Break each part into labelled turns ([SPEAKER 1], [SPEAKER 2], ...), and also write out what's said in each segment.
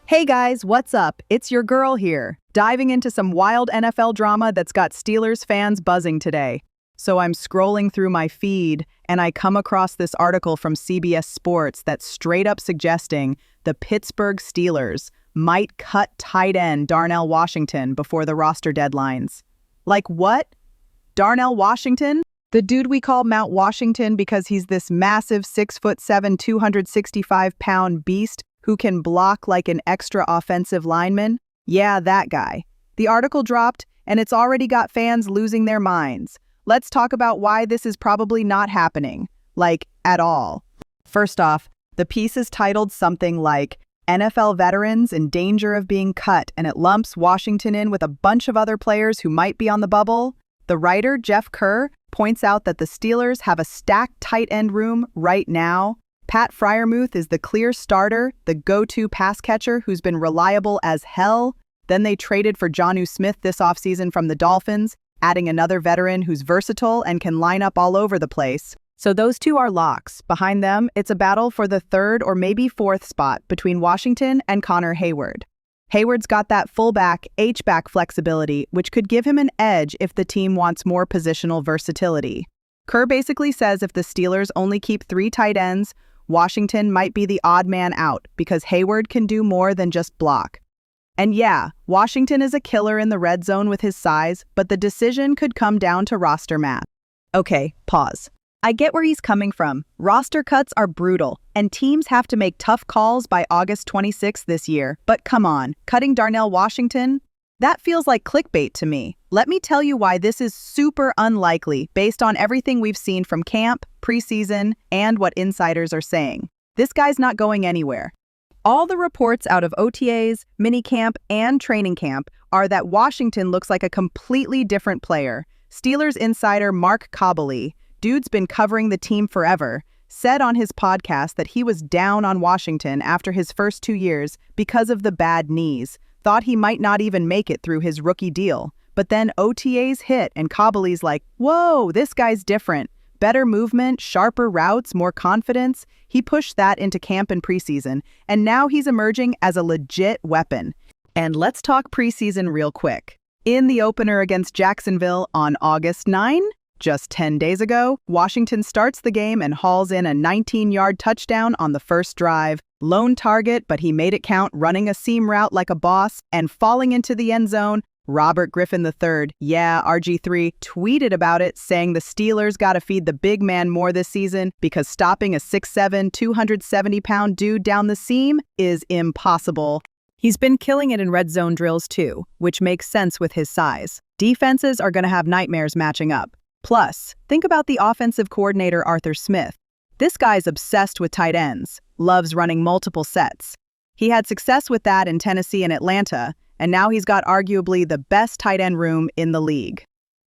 [SPEAKER 1] Hey guys, what's up? It's your girl here, diving into some wild NFL drama that's got Steelers fans buzzing today. So I'm scrolling through my feed, and I come across this article from CBS Sports that's straight up suggesting the Pittsburgh Steelers might cut tight end Darnell Washington before the roster deadlines. Like what? Darnell Washington? The dude we call Mount Washington because he's this massive 6'7", 265-pound beast who can block like an extra offensive lineman? Yeah, that guy. The article dropped, and it's already got fans losing their minds. Let's talk about why this is probably not happening. Like, at all. First off, the piece is titled something like, NFL Veterans in Danger of Being Cut, and it lumps Washington in with a bunch of other players who might be on the bubble. The writer, Jeff Kerr, points out that the Steelers have a stacked tight end room right now. Pat Freiermuth is the clear starter, the go-to pass catcher who's been reliable as hell. Then they traded for Jonnu Smith this offseason from the Dolphins, adding another veteran who's versatile and can line up all over the place. So those two are locks. Behind them, it's a battle for the third or maybe fourth spot between Washington and Connor Hayward. Hayward's got that fullback, H-back flexibility, which could give him an edge if the team wants more positional versatility. Kerr basically says if the Steelers only keep 3 tight ends, Washington might be the odd man out because Hayward can do more than just block. And yeah, Washington is a killer in the red zone with his size, but the decision could come down to roster math. Okay, pause. I get where he's coming from. Roster cuts are brutal, and teams have to make tough calls by August 26th this year. But come on, cutting Darnell Washington? That feels like clickbait to me. Let me tell you why this is super unlikely based on everything we've seen from camp, preseason, and what insiders are saying. This guy's not going anywhere. All the reports out of OTAs, minicamp, and training camp are that Washington looks like a completely different player. Steelers insider Mark Kaboly, dude's been covering the team forever, said on his podcast that he was down on Washington after his first 2 years because of the bad knees. Thought he might not even make it through his rookie deal. But then OTAs hit and Kaboly's like, whoa, this guy's different. Better movement, sharper routes, more confidence. He pushed that into camp and preseason, and now he's emerging as a legit weapon. And let's talk preseason real quick. In the opener against Jacksonville on August 9, just 10 days ago, Washington starts the game and hauls in a 19-yard touchdown on the first drive. Lone target, but he made it count, running a seam route like a boss and falling into the end zone. Robert Griffin III, yeah, RG3, tweeted about it, saying the Steelers gotta feed the big man more this season because stopping a 6'7", 270-pound dude down the seam is impossible. He's been killing it in red zone drills too, which makes sense with his size. Defenses are gonna have nightmares matching up. Plus, think about the offensive coordinator Arthur Smith. This guy's obsessed with tight ends, loves running multiple sets. He had success with that in Tennessee and Atlanta, and now he's got arguably the best tight end room in the league.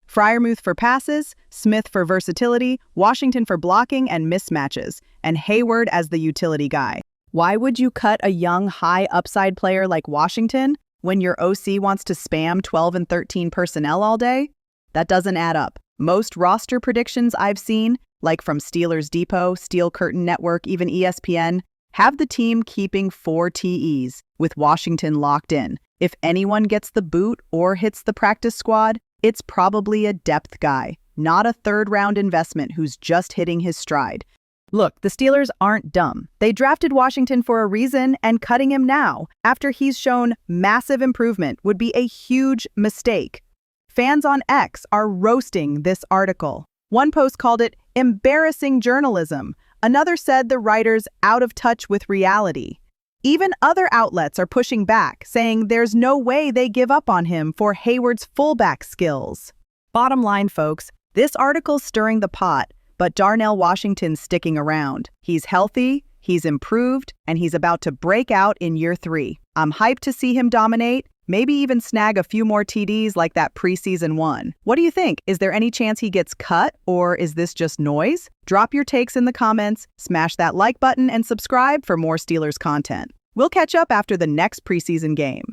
[SPEAKER 1] Freiermuth for passes, Smith for versatility, Washington for blocking and mismatches, and Hayward as the utility guy. Why would you cut a young, high upside player like Washington when your OC wants to spam 12 and 13 personnel all day? That doesn't add up. Most roster predictions I've seen, like from Steelers Depot, Steel Curtain Network, even ESPN, have the team keeping 4 TEs, with Washington locked in. If anyone gets the boot or hits the practice squad, it's probably a depth guy, not a third-round investment who's just hitting his stride. Look, the Steelers aren't dumb. They drafted Washington for a reason, and cutting him now, after he's shown massive improvement, would be a huge mistake. Fans on X are roasting this article. One post called it embarrassing journalism. Another said the writer's out of touch with reality. Even other outlets are pushing back, saying there's no way they give up on him for Hayward's fullback skills. Bottom line, folks, this article's stirring the pot, but Darnell Washington's sticking around. He's healthy, he's improved, and he's about to break out in year 3. I'm hyped to see him dominate, maybe even snag a few more TDs like that preseason one. What do you think? Is there any chance he gets cut, or is this just noise? Drop your takes in the comments, smash that like button, and subscribe for more Steelers content. We'll catch up after the next preseason game.